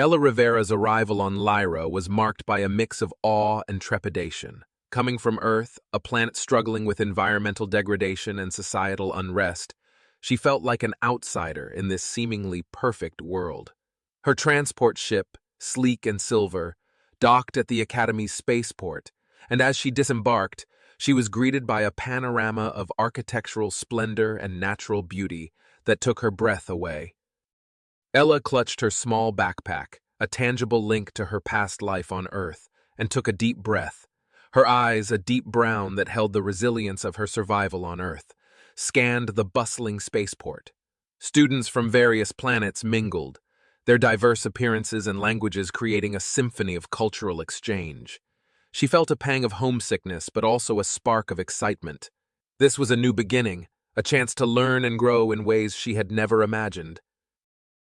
Ella Rivera's arrival on Lyra was marked by a mix of awe and trepidation. Coming from Earth, a planet struggling with environmental degradation and societal unrest, she felt like an outsider in this seemingly perfect world. Her transport ship, sleek and silver, docked at the Academy's spaceport, and as she disembarked, she was greeted by a panorama of architectural splendor and natural beauty that took her breath away. Ella clutched her small backpack, a tangible link to her past life on Earth, and took a deep breath. Her eyes, a deep brown that held the resilience of her survival on Earth, scanned the bustling spaceport. Students from various planets mingled, their diverse appearances and languages creating a symphony of cultural exchange. She felt a pang of homesickness, but also a spark of excitement. This was a new beginning, a chance to learn and grow in ways she had never imagined.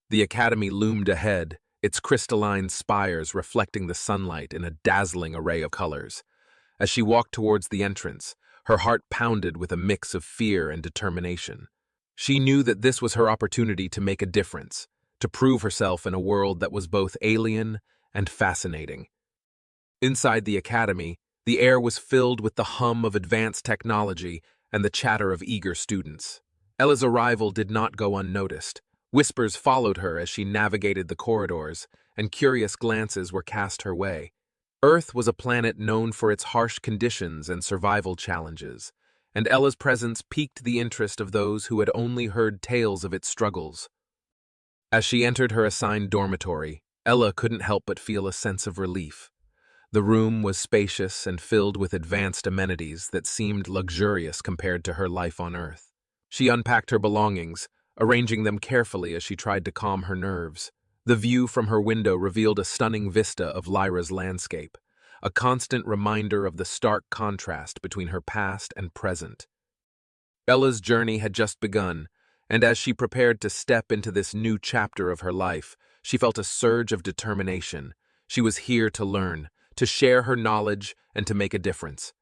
The Academy loomed ahead, its crystalline spires reflecting the sunlight in a dazzling array of colors. As she walked towards the entrance, her heart pounded with a mix of fear and determination. She knew that this was her opportunity to make a difference, to prove herself in a world that was both alien and fascinating. Inside the Academy, the air was filled with the hum of advanced technology and the chatter of eager students. Ella's arrival did not go unnoticed. Whispers followed her as she navigated the corridors, and curious glances were cast her way. Earth was a planet known for its harsh conditions and survival challenges, and Ella's presence piqued the interest of those who had only heard tales of its struggles. As she entered her assigned dormitory, Ella couldn't help but feel a sense of relief. The room was spacious and filled with advanced amenities that seemed luxurious compared to her life on Earth. She unpacked her belongings, arranging them carefully as she tried to calm her nerves. The view from her window revealed a stunning vista of Lyra's landscape, a constant reminder of the stark contrast between her past and present. Ella's journey had just begun, and as she prepared to step into this new chapter of her life, she felt a surge of determination. She was here to learn, to share her knowledge, and to make a difference.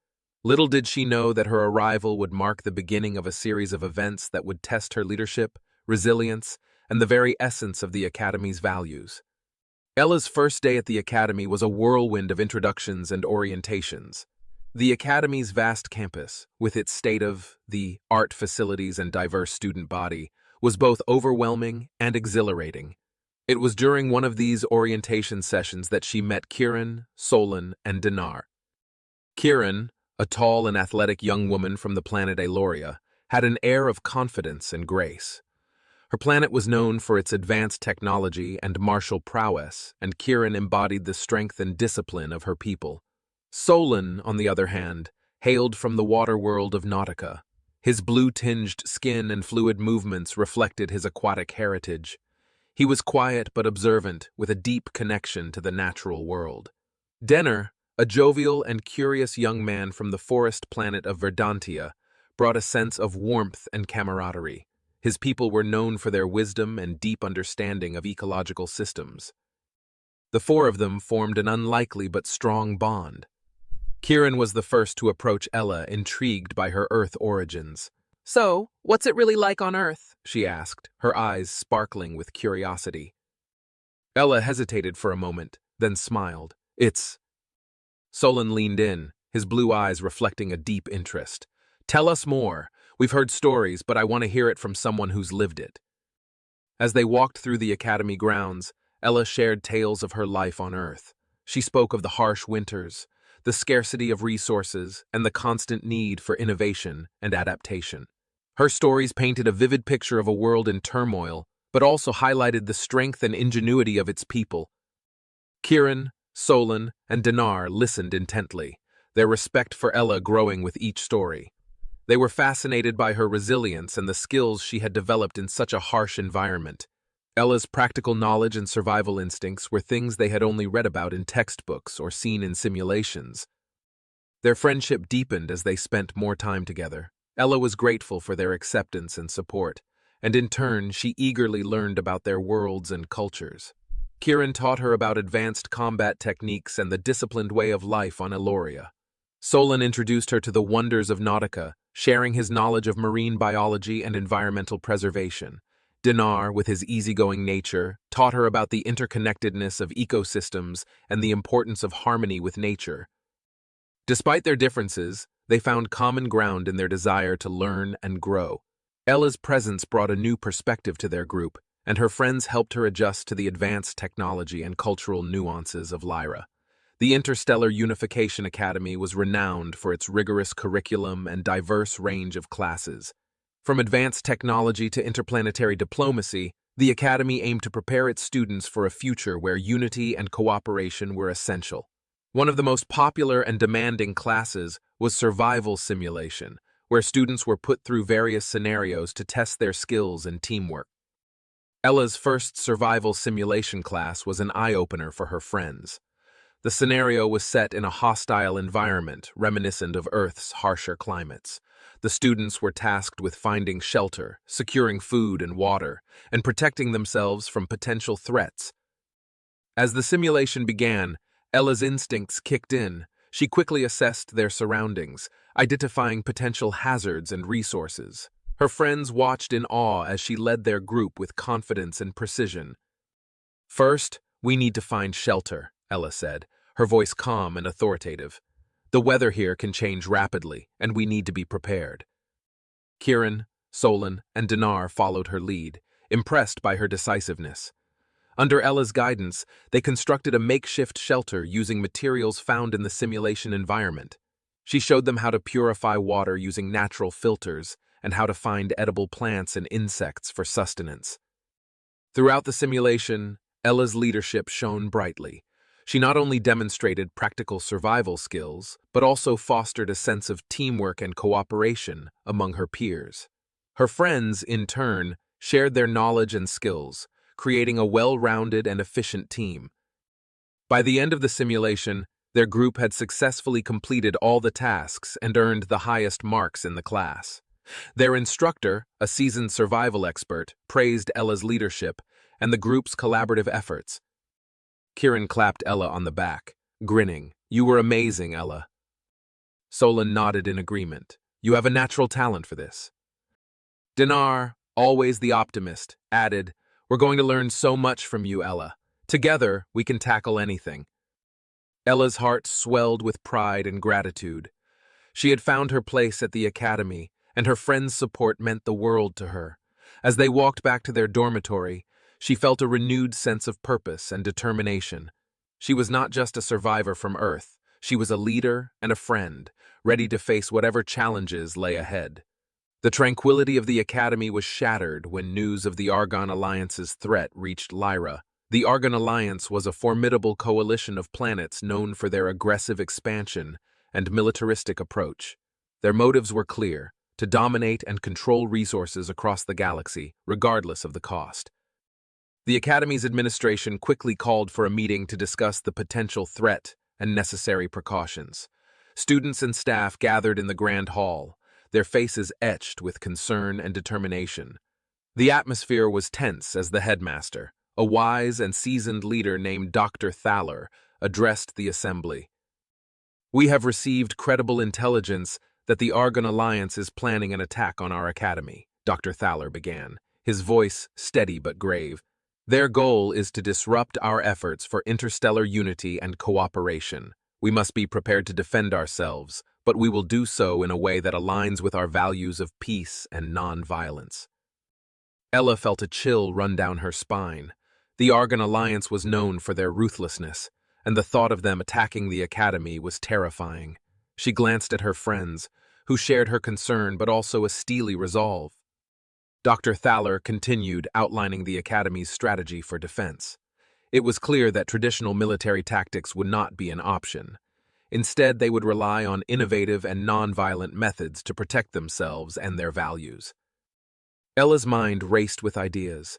Little did she know that her arrival would mark the beginning of a series of events that would test her leadership, resilience, and the very essence of the Academy's values. Ella's first day at the Academy was a whirlwind of introductions and orientations. The Academy's vast campus, with its state-of-the-art facilities and diverse student body, was both overwhelming and exhilarating. It was during one of these orientation sessions that she met Kieran, Solon, and Dinar. Kieran, a tall and athletic young woman from the planet Aloria, had an air of confidence and grace. Her planet was known for its advanced technology and martial prowess, and Kieran embodied the strength and discipline of her people. Solon, on the other hand, hailed from the water world of Nautica. His blue-tinged skin and fluid movements reflected his aquatic heritage. He was quiet but observant, with a deep connection to the natural world. Denner, a jovial and curious young man from the forest planet of Verdantia, brought a sense of warmth and camaraderie. His people were known for their wisdom and deep understanding of ecological systems. The four of them formed an unlikely but strong bond. Kieran was the first to approach Ella, intrigued by her Earth origins. "So, what's it really like on Earth?" she asked, her eyes sparkling with curiosity. Ella hesitated for a moment, then smiled. Solon leaned in, his blue eyes reflecting a deep interest. "Tell us more. We've heard stories, but I want to hear it from someone who's lived it." As they walked through the Academy grounds, Ella shared tales of her life on Earth. She spoke of the harsh winters, the scarcity of resources, and the constant need for innovation and adaptation. Her stories painted a vivid picture of a world in turmoil, but also highlighted the strength and ingenuity of its people. Kieran, Solon, and Dinar listened intently, their respect for Ella growing with each story. They were fascinated by her resilience and the skills she had developed in such a harsh environment. Ella's practical knowledge and survival instincts were things they had only read about in textbooks or seen in simulations. Their friendship deepened as they spent more time together. Ella was grateful for their acceptance and support, and in turn she eagerly learned about their worlds and cultures. Kieran taught her about advanced combat techniques and the disciplined way of life on Aloria. Solon introduced her to the wonders of Nautica, sharing his knowledge of marine biology and environmental preservation. Dinar, with his easygoing nature, taught her about the interconnectedness of ecosystems and the importance of harmony with nature. Despite their differences, they found common ground in their desire to learn and grow. Ella's presence brought a new perspective to their group, and her friends helped her adjust to the advanced technology and cultural nuances of Lyra. The Interstellar Unification Academy was renowned for its rigorous curriculum and diverse range of classes. From advanced technology to interplanetary diplomacy, the Academy aimed to prepare its students for a future where unity and cooperation were essential. One of the most popular and demanding classes was survival simulation, where students were put through various scenarios to test their skills and teamwork. Ella's first survival simulation class was an eye-opener for her friends. The scenario was set in a hostile environment reminiscent of Earth's harsher climates. The students were tasked with finding shelter, securing food and water, and protecting themselves from potential threats. As the simulation began, Ella's instincts kicked in. She quickly assessed their surroundings, identifying potential hazards and resources. Her friends watched in awe as she led their group with confidence and precision. "First, we need to find shelter," Ella said, her voice calm and authoritative. "The weather here can change rapidly, and we need to be prepared." Kieran, Solon, and Dinar followed her lead, impressed by her decisiveness. Under Ella's guidance, they constructed a makeshift shelter using materials found in the simulation environment. She showed them how to purify water using natural filters and how to find edible plants and insects for sustenance. Throughout the simulation, Ella's leadership shone brightly. She not only demonstrated practical survival skills, but also fostered a sense of teamwork and cooperation among her peers. Her friends, in turn, shared their knowledge and skills, creating a well-rounded and efficient team. By the end of the simulation, their group had successfully completed all the tasks and earned the highest marks in the class. Their instructor, a seasoned survival expert, praised Ella's leadership and the group's collaborative efforts. Kieran clapped Ella on the back, grinning. "You were amazing, Ella." Solon nodded in agreement. "You have a natural talent for this." Dinar, always the optimist, added, "We're going to learn so much from you, Ella. Together, we can tackle anything." Ella's heart swelled with pride and gratitude. She had found her place at the academy, and her friends' support meant the world to her. As they walked back to their dormitory, she felt a renewed sense of purpose and determination. She was not just a survivor from Earth, she was a leader and a friend, ready to face whatever challenges lay ahead. The tranquility of the Academy was shattered when news of the Argon Alliance's threat reached Lyra. The Argon Alliance was a formidable coalition of planets known for their aggressive expansion and militaristic approach. Their motives were clear: to dominate and control resources across the galaxy, regardless of the cost. The Academy's administration quickly called for a meeting to discuss the potential threat and necessary precautions. Students and staff gathered in the Grand Hall, their faces etched with concern and determination. The atmosphere was tense as the headmaster, a wise and seasoned leader named Dr. Thaler, addressed the assembly. "We have received credible intelligence that the Argon Alliance is planning an attack on our academy," Dr. Thaler began, his voice steady but grave. "Their goal is to disrupt our efforts for interstellar unity and cooperation. We must be prepared to defend ourselves, but we will do so in a way that aligns with our values of peace and non-violence." Ella felt a chill run down her spine. The Argon Alliance was known for their ruthlessness, and the thought of them attacking the academy was terrifying. She glanced at her friends, who shared her concern but also a steely resolve. Dr. Thaler continued outlining the academy's strategy for defense. It was clear that traditional military tactics would not be an option. Instead, they would rely on innovative and non-violent methods to protect themselves and their values. Ella's mind raced with ideas.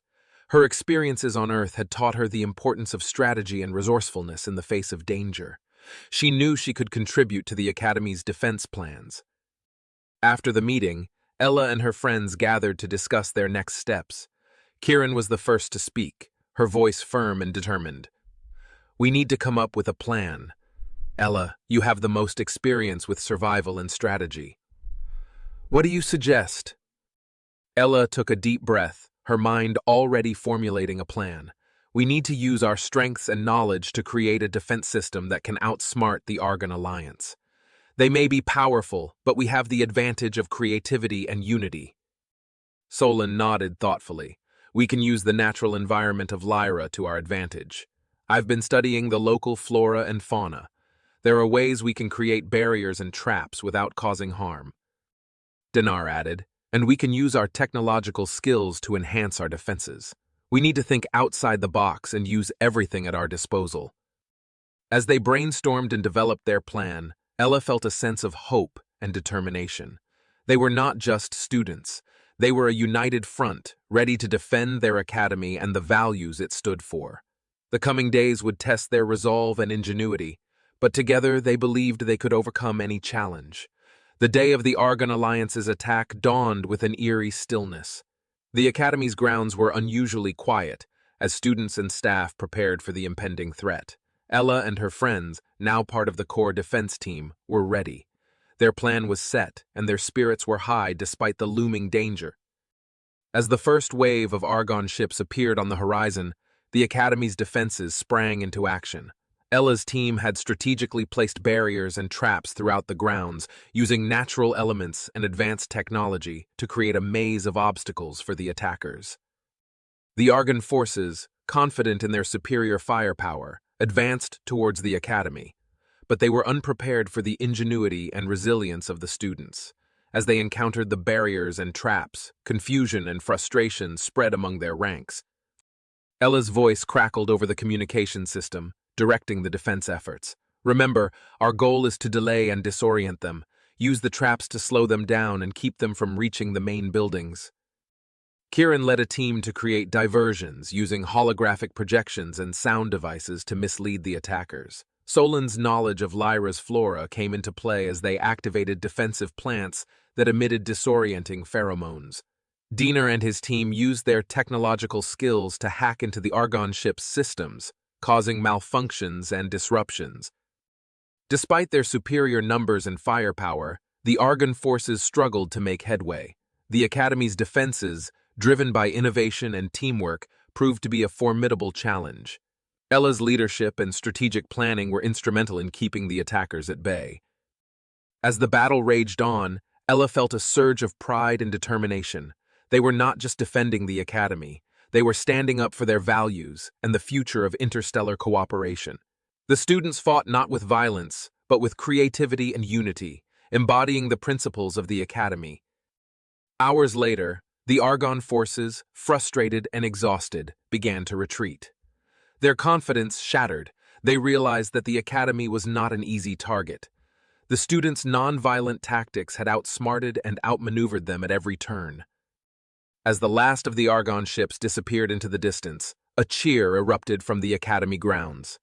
Her experiences on Earth had taught her the importance of strategy and resourcefulness in the face of danger. She knew she could contribute to the Academy's defense plans. After the meeting, Ella and her friends gathered to discuss their next steps. Kieran was the first to speak, her voice firm and determined. "We need to come up with a plan. Ella, you have the most experience with survival and strategy. What do you suggest?" Ella took a deep breath, her mind already formulating a plan. We need to use our strengths and knowledge to create a defense system that can outsmart the Argon Alliance. They may be powerful, but we have the advantage of creativity and unity. Solon nodded thoughtfully. We can use the natural environment of Lyra to our advantage. I've been studying the local flora and fauna. There are ways we can create barriers and traps without causing harm. Dinar added, and we can use our technological skills to enhance our defenses. We need to think outside the box and use everything at our disposal. As they brainstormed and developed their plan, Ella felt a sense of hope and determination. They were not just students. They were a united front, ready to defend their academy and the values it stood for. The coming days would test their resolve and ingenuity, but together they believed they could overcome any challenge. The day of the Argon Alliance's attack dawned with an eerie stillness. The academy's grounds were unusually quiet, as students and staff prepared for the impending threat. Ella and her friends, now part of the core defense team, were ready. Their plan was set, and their spirits were high despite the looming danger. As the first wave of Argon ships appeared on the horizon, the Academy's defenses sprang into action. Ella's team had strategically placed barriers and traps throughout the grounds, using natural elements and advanced technology to create a maze of obstacles for the attackers. The Argon forces, confident in their superior firepower, advanced towards the Academy, but they were unprepared for the ingenuity and resilience of the students. As they encountered the barriers and traps, confusion and frustration spread among their ranks. Ella's voice crackled over the communication system, directing the defense efforts. Remember, our goal is to delay and disorient them, use the traps to slow them down and keep them from reaching the main buildings. Kieran led a team to create diversions using holographic projections and sound devices to mislead the attackers. Solon's knowledge of Lyra's flora came into play as they activated defensive plants that emitted disorienting pheromones. Dinar and his team used their technological skills to hack into the Argon ship's systems, causing malfunctions and disruptions. Despite their superior numbers and firepower, the Argon forces struggled to make headway. The Academy's defenses, driven by innovation and teamwork, proved to be a formidable challenge. Ella's leadership and strategic planning were instrumental in keeping the attackers at bay. As the battle raged on, Ella felt a surge of pride and determination. They were not just defending the Academy. They were standing up for their values and the future of interstellar cooperation. The students fought not with violence, but with creativity and unity, embodying the principles of the Academy. Hours later, the Argon forces, frustrated and exhausted, began to retreat. Their confidence shattered. They realized that the Academy was not an easy target. The students' non-violent tactics had outsmarted and outmaneuvered them at every turn. As the last of the Argon ships disappeared into the distance, a cheer erupted from the Academy grounds.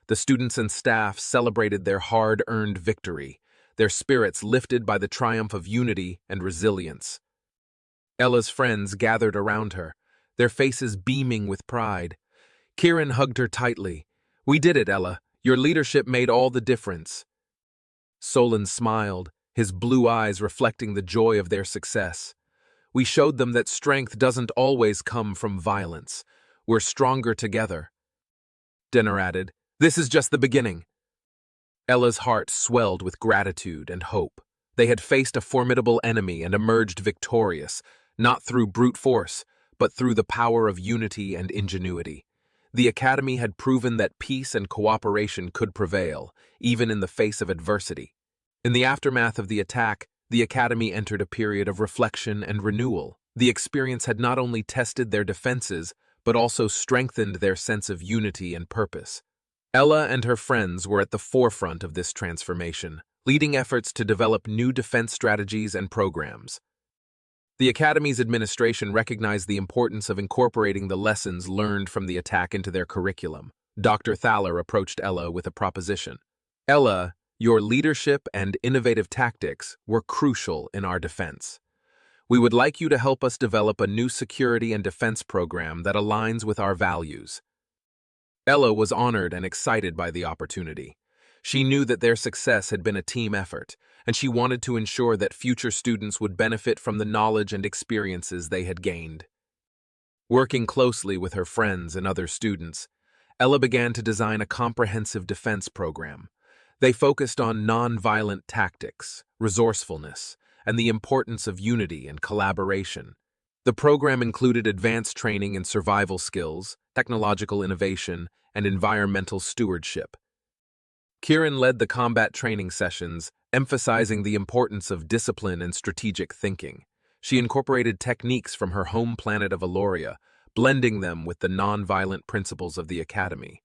The students and staff celebrated their hard-earned victory, their spirits lifted by the triumph of unity and resilience. Ella's friends gathered around her, their faces beaming with pride. Kieran hugged her tightly. "We did it, Ella. Your leadership made all the difference." Solon smiled, his blue eyes reflecting the joy of their success. "We showed them that strength doesn't always come from violence. We're stronger together." Dinar added, "This is just the beginning." Ella's heart swelled with gratitude and hope. They had faced a formidable enemy and emerged victorious, not through brute force, but through the power of unity and ingenuity. The Academy had proven that peace and cooperation could prevail, even in the face of adversity. In the aftermath of the attack, the Academy entered a period of reflection and renewal. The experience had not only tested their defenses, but also strengthened their sense of unity and purpose. Ella and her friends were at the forefront of this transformation, leading efforts to develop new defense strategies and programs. The Academy's administration recognized the importance of incorporating the lessons learned from the attack into their curriculum. Dr. Thaler approached Ella with a proposition. "Ella, your leadership and innovative tactics were crucial in our defense. We would like you to help us develop a new security and defense program that aligns with our values." Ella was honored and excited by the opportunity. She knew that their success had been a team effort, and she wanted to ensure that future students would benefit from the knowledge and experiences they had gained. Working closely with her friends and other students, Ella began to design a comprehensive defense program. They focused on non-violent tactics, resourcefulness, and the importance of unity and collaboration. The program included advanced training in survival skills, technological innovation, and environmental stewardship. Kieran led the combat training sessions, emphasizing the importance of discipline and strategic thinking. She incorporated techniques from her home planet of Aloria, blending them with the non-violent principles of the Academy.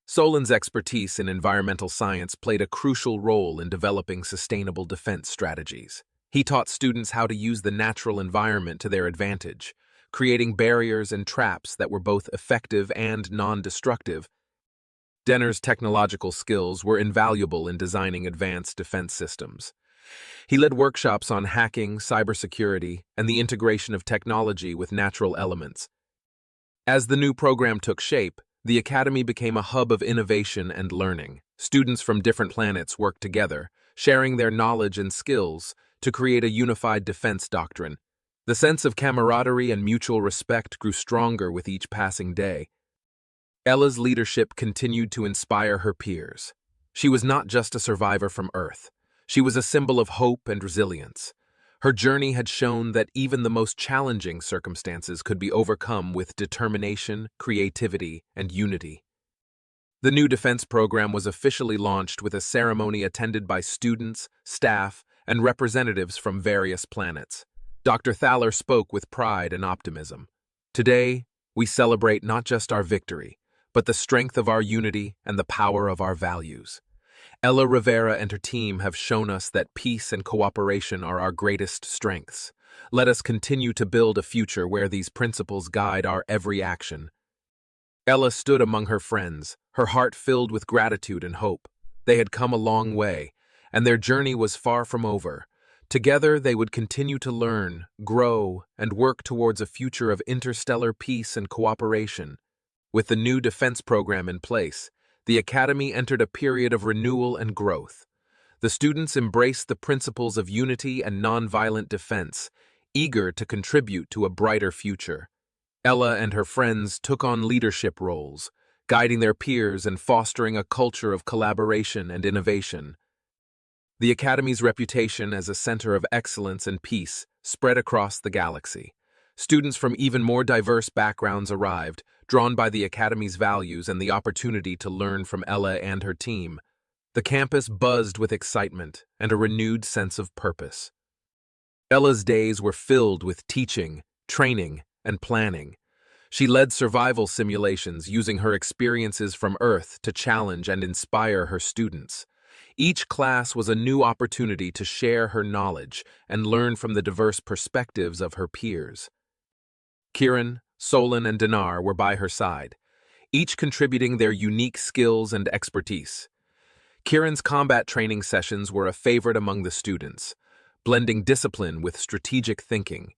Solan's expertise in environmental science played a crucial role in developing sustainable defense strategies. He taught students how to use the natural environment to their advantage, creating barriers and traps that were both effective and non-destructive. Denner's technological skills were invaluable in designing advanced defense systems. He led workshops on hacking, cybersecurity, and the integration of technology with natural elements. As the new program took shape, the Academy became a hub of innovation and learning. Students from different planets worked together, sharing their knowledge and skills to create a unified defense doctrine. The sense of camaraderie and mutual respect grew stronger with each passing day. Ella's leadership continued to inspire her peers. She was not just a survivor from Earth. She was a symbol of hope and resilience. Her journey had shown that even the most challenging circumstances could be overcome with determination, creativity, and unity. The new defense program was officially launched with a ceremony attended by students, staff, and representatives from various planets. Dr. Thaler spoke with pride and optimism. Today, we celebrate not just our victory, but the strength of our unity and the power of our values. Ella Rivera and her team have shown us that peace and cooperation are our greatest strengths. Let us continue to build a future where these principles guide our every action. Ella stood among her friends, her heart filled with gratitude and hope. They had come a long way, and their journey was far from over. Together, they would continue to learn, grow, and work towards a future of interstellar peace and cooperation. With the new defense program in place, the Academy entered a period of renewal and growth. The students embraced the principles of unity and nonviolent defense, eager to contribute to a brighter future. Ella and her friends took on leadership roles, guiding their peers and fostering a culture of collaboration and innovation. The Academy's reputation as a center of excellence and peace spread across the galaxy. Students from even more diverse backgrounds arrived, drawn by the Academy's values and the opportunity to learn from Ella and her team. The campus buzzed with excitement and a renewed sense of purpose. Ella's days were filled with teaching, training, and planning. She led survival simulations using her experiences from Earth to challenge and inspire her students. Each class was a new opportunity to share her knowledge and learn from the diverse perspectives of her peers. Kieran, Solan, and Dinar were by her side, each contributing their unique skills and expertise. Kieran's combat training sessions were a favorite among the students, blending discipline with strategic thinking.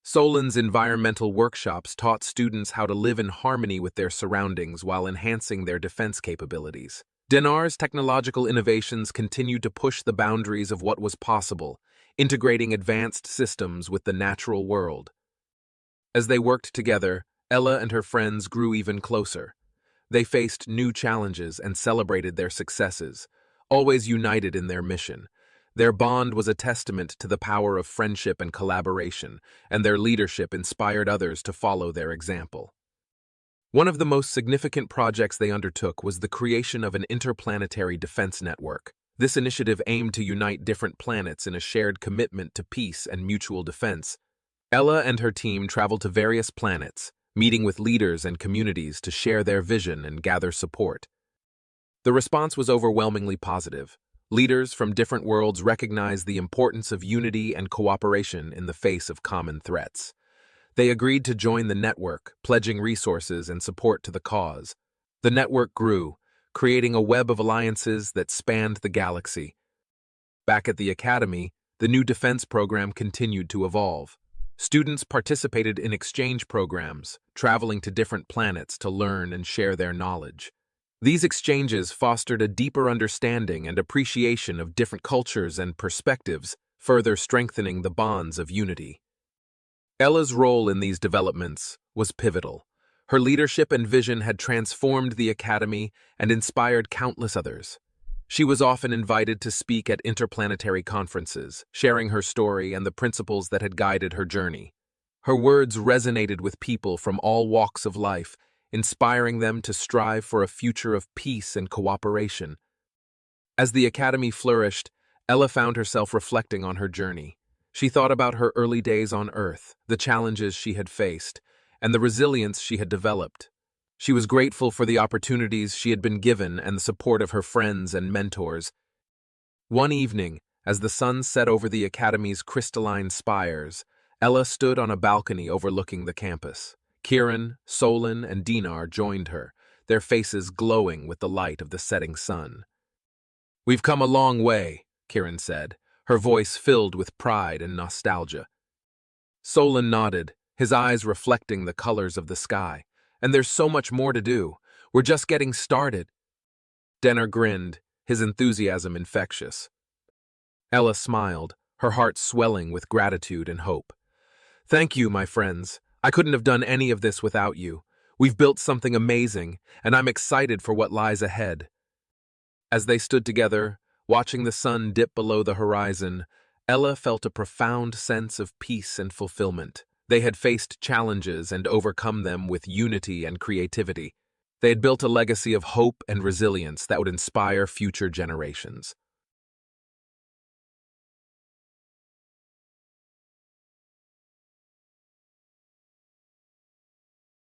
Solan's environmental workshops taught students how to live in harmony with their surroundings while enhancing their defense capabilities. Dinar's technological innovations continued to push the boundaries of what was possible, integrating advanced systems with the natural world. As they worked together, Ella and her friends grew even closer. They faced new challenges and celebrated their successes, always united in their mission. Their bond was a testament to the power of friendship and collaboration, and their leadership inspired others to follow their example. One of the most significant projects they undertook was the creation of an interplanetary defense network. This initiative aimed to unite different planets in a shared commitment to peace and mutual defense. Ella and her team traveled to various planets, meeting with leaders and communities to share their vision and gather support. The response was overwhelmingly positive. Leaders from different worlds recognized the importance of unity and cooperation in the face of common threats. They agreed to join the network, pledging resources and support to the cause. The network grew, creating a web of alliances that spanned the galaxy. Back at the Academy, the new defense program continued to evolve. Students participated in exchange programs, traveling to different planets to learn and share their knowledge. These exchanges fostered a deeper understanding and appreciation of different cultures and perspectives, further strengthening the bonds of unity. Ella's role in these developments was pivotal. Her leadership and vision had transformed the academy and inspired countless others. She was often invited to speak at interplanetary conferences, sharing her story and the principles that had guided her journey. Her words resonated with people from all walks of life, inspiring them to strive for a future of peace and cooperation. As the academy flourished, Ella found herself reflecting on her journey. She thought about her early days on Earth, the challenges she had faced, and the resilience she had developed. She was grateful for the opportunities she had been given and the support of her friends and mentors. One evening, as the sun set over the academy's crystalline spires, Ella stood on a balcony overlooking the campus. Kieran, Solon, and Dinar joined her, their faces glowing with the light of the setting sun. "We've come a long way," Kieran said, her voice filled with pride and nostalgia. Solon nodded, his eyes reflecting the colors of the sky. "And there's so much more to do. We're just getting started." Denner grinned, his enthusiasm infectious. Ella smiled, her heart swelling with gratitude and hope. "Thank you, my friends. I couldn't have done any of this without you. We've built something amazing, and I'm excited for what lies ahead." As they stood together, watching the sun dip below the horizon, Ella felt a profound sense of peace and fulfillment. They had faced challenges and overcome them with unity and creativity. They had built a legacy of hope and resilience that would inspire future generations.